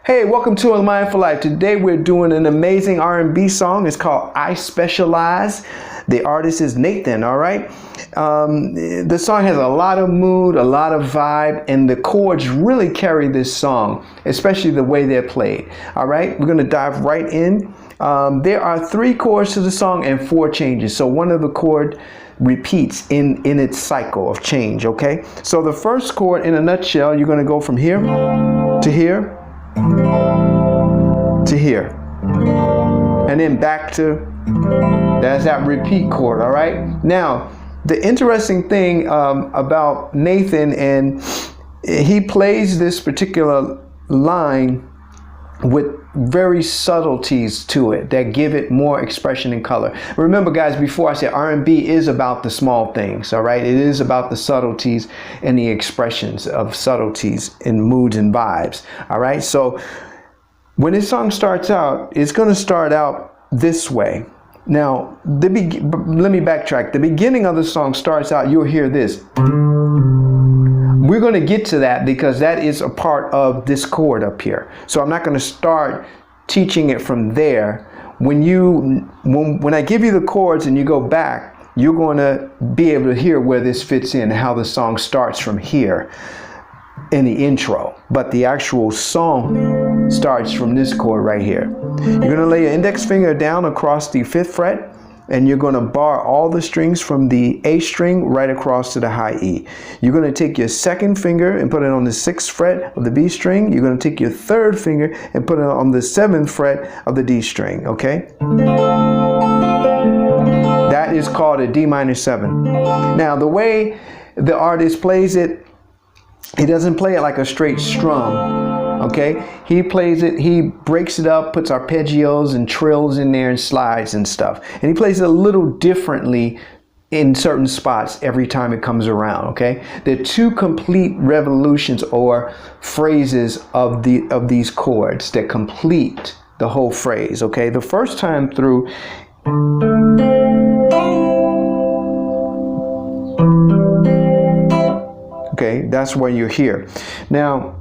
Hey, welcome to Amindful Life. Today we're doing an amazing R&B song. It's called I Specialize. The artist is Nathan, all right? The song has a lot of mood, a lot of vibe, and the chords really carry this song, especially the way they're played, all right? We're going to dive right in. There are 3 chords to the song and 4 changes. So one of the chord repeats in its cycle of change, okay? So the first chord, in a nutshell, you're going to go from here to here, to here, and then back to, that's that repeat chord, all right? Now, the interesting thing about Nathan, and he plays this particular line with very subtleties to it that give it more expression and color. Remember, guys, before I said R&B is about the small things, all right? It is about the subtleties and the expressions of subtleties in moods and vibes, all right? So when this song starts out, it's going to start out this way. Now, let me backtrack. The beginning of the song starts out, you'll hear this. We're going to get to that because that is a part of this chord up here. So I'm not going to start teaching it from there. When I give you the chords and you go back, you're going to be able to hear where this fits in, how the song starts from here in the intro. But the actual song starts from this chord right here. You're going to lay your index finger down across the 5th fret, and you're going to bar all the strings from the A string right across to the high E. You're going to take your 2nd finger and put it on the 6th fret of the B string. You're going to take your 3rd finger and put it on the 7th fret of the D string, okay? That is called a D minor 7. Now, the way the artist plays it, he doesn't play it like a straight strum. Okay, he plays it, he breaks it up, puts arpeggios and trills in there and slides and stuff. And he plays it a little differently in certain spots every time it comes around, okay? They're 2 complete revolutions or phrases of these chords that complete the whole phrase, okay? The first time through, okay, that's where you're here. Now,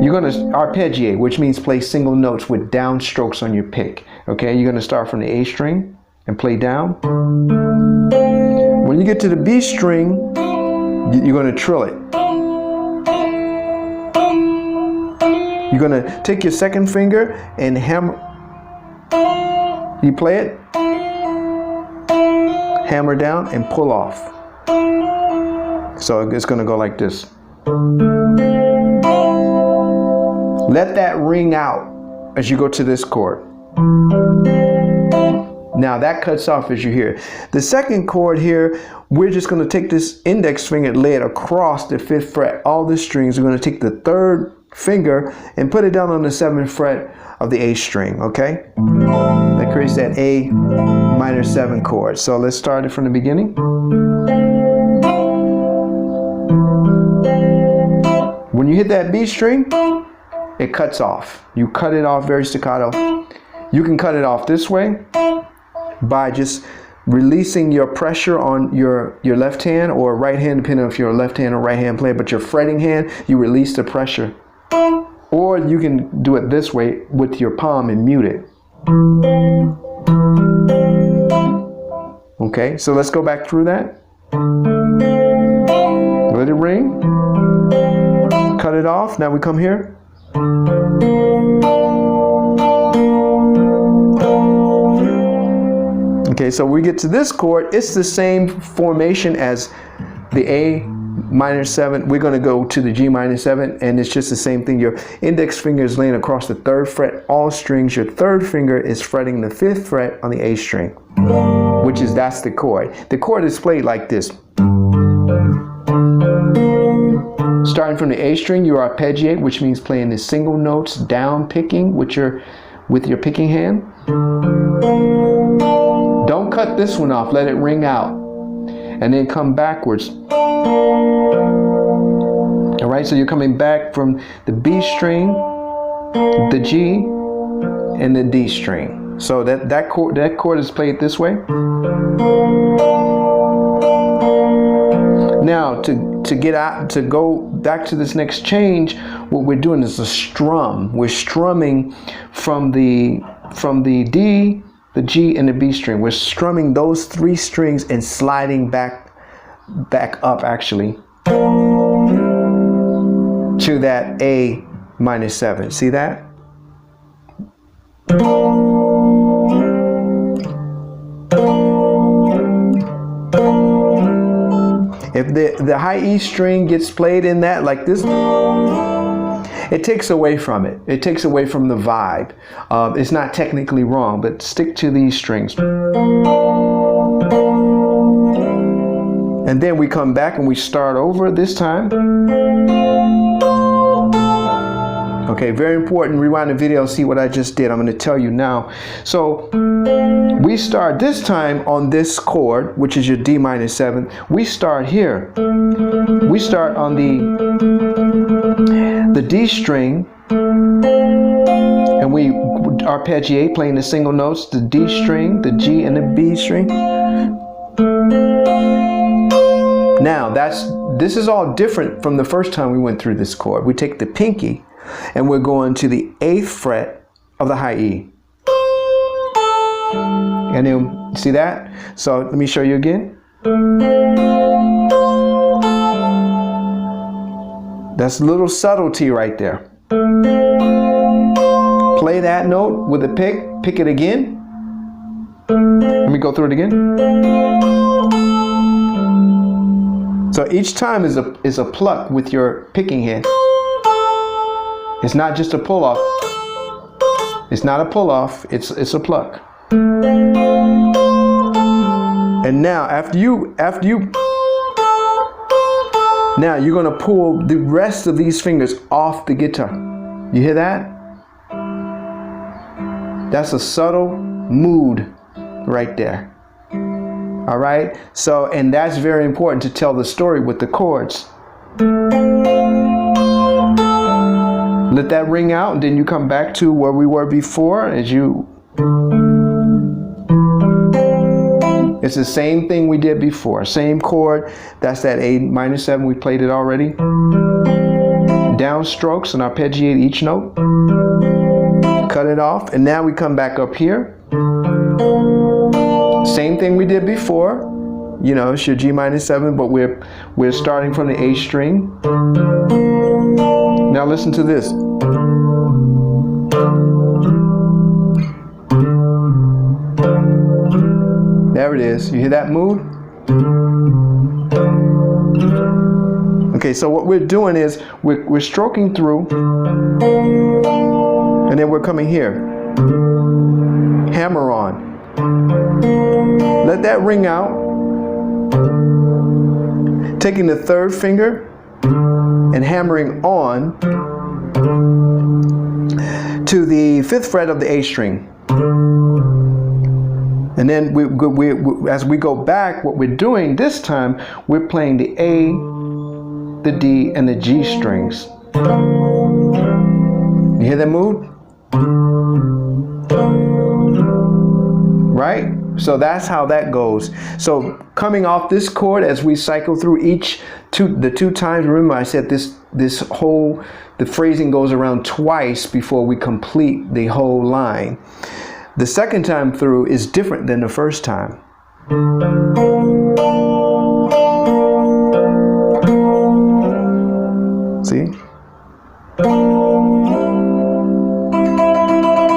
you're going to arpeggiate, which means play single notes with downstrokes on your pick. Okay, you're going to start from the A string and play down. When you get to the B string, you're going to trill it. You're going to take your 2nd finger and hammer. You play it, hammer down and pull off. So it's going to go like this. Let that ring out as you go to this chord. Now that cuts off as you hear. The 2nd chord here, we're just going to take this index finger and lay it across the 5th fret. All the strings, we're going to take the 3rd finger and put it down on the 7th fret of the A string, okay? That creates that A minor 7 chord. So let's start it from the beginning. When you hit that B string, it cuts off. You cut it off very staccato. You can cut it off this way by just releasing your pressure on your left hand or right hand, depending on if you're a left hand or right hand player, but your fretting hand, you release the pressure. Or you can do it this way with your palm and mute it. Okay, so let's go back through that. Let it ring. Cut it off. Now we come here. Okay, so we get to this chord. It's the same formation as the A minor 7. We're going to go to the G minor 7, and it's just the same thing. Your index finger is laying across the 3rd fret, all strings. Your 3rd finger is fretting the 5th fret on the A string, that's the chord. The chord is played like this. Starting from the A string, you arpeggiate, which means playing the single notes, down picking with your picking hand. Don't cut this one off, let it ring out, and then come backwards. All right, so you're coming back from the B string, the G, and the D string. So that chord is played this way. Now to go back to this next change, what we're doing is a strum. We're strumming from the D, the G, and the B string. We're strumming those 3 strings and sliding back up actually to that A minor 7. See that? If the high E string gets played in that like this, it takes away from it. It takes away from the vibe. It's not technically wrong, but stick to these strings. And then we come back and we start over this time. Okay, very important. Rewind the video, see what I just did. I'm going to tell you now. So we start this time on this chord, which is your D minor 7. We start here. We start on the D string, and we arpeggiate, playing the single notes, the D string, the G, and the B string. Now this is all different from the first time we went through this chord. We take the pinky and we're going to the 8th fret of the high E. And then, see that? So let me show you again. That's a little subtlety right there. Play that note with a pick it again. Let me go through it again. So each time is a pluck with your picking hand. It's not just a pull off. It's not a pull off, it's a pluck. And now now you're gonna pull the rest of these fingers off the guitar. You hear that? That's a subtle mood right there. All right, so, and that's very important to tell the story with the chords. Let that ring out, and then you come back to where we were before. It's the same thing we did before. Same chord. That's that A minor 7. We played it already. Down strokes and arpeggiate each note. Cut it off, and now we come back up here. Same thing we did before. You know, it's your G minor 7, but we're starting from the A string. Now listen to this. There it is. You hear that mood? Okay, so what we're doing is we're stroking through, and then we're coming here. Hammer on. Let that ring out. Taking the 3rd finger and hammering on to the 5th fret of the A string. And then as we go back, what we're doing this time, we're playing the A, the D, and the G strings. You hear that mood? Right? So that's how that goes. So coming off this chord, as we cycle through the two times, remember I said the phrasing goes around twice before we complete the whole line. The second time through is different than the first time. See?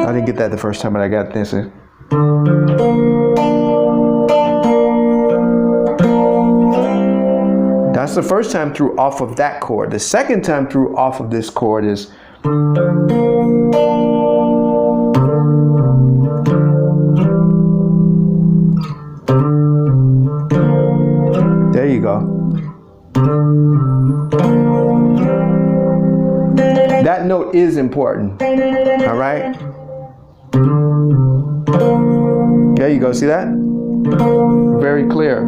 I didn't get that the first time, but I got this. That's the first time through off of that chord. The second time through off of this chord is. There you go. That note is important. All right? There you go. See that? Very clear.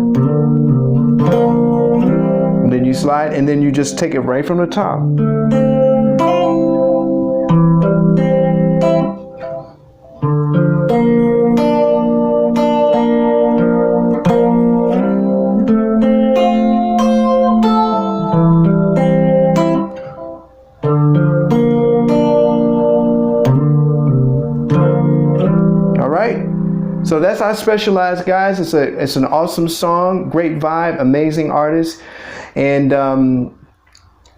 And then you slide, and then you just take it right from the top. So that's our Specialized, guys. It's an awesome song, great vibe, amazing artist, and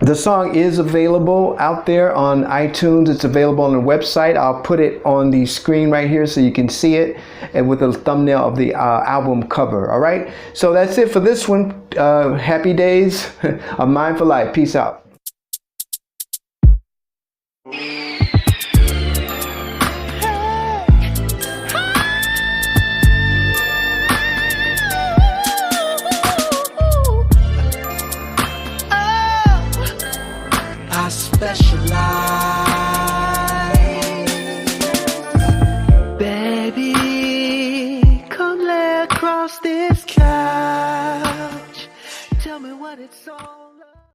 the song is available out there on iTunes. It's available on the website. I'll put it on the screen right here so you can see it, and with the thumbnail of the album cover. All right. So that's it for this one. Happy days, a mindful life. Peace out. Baby, come lay across this couch. Tell me what it's all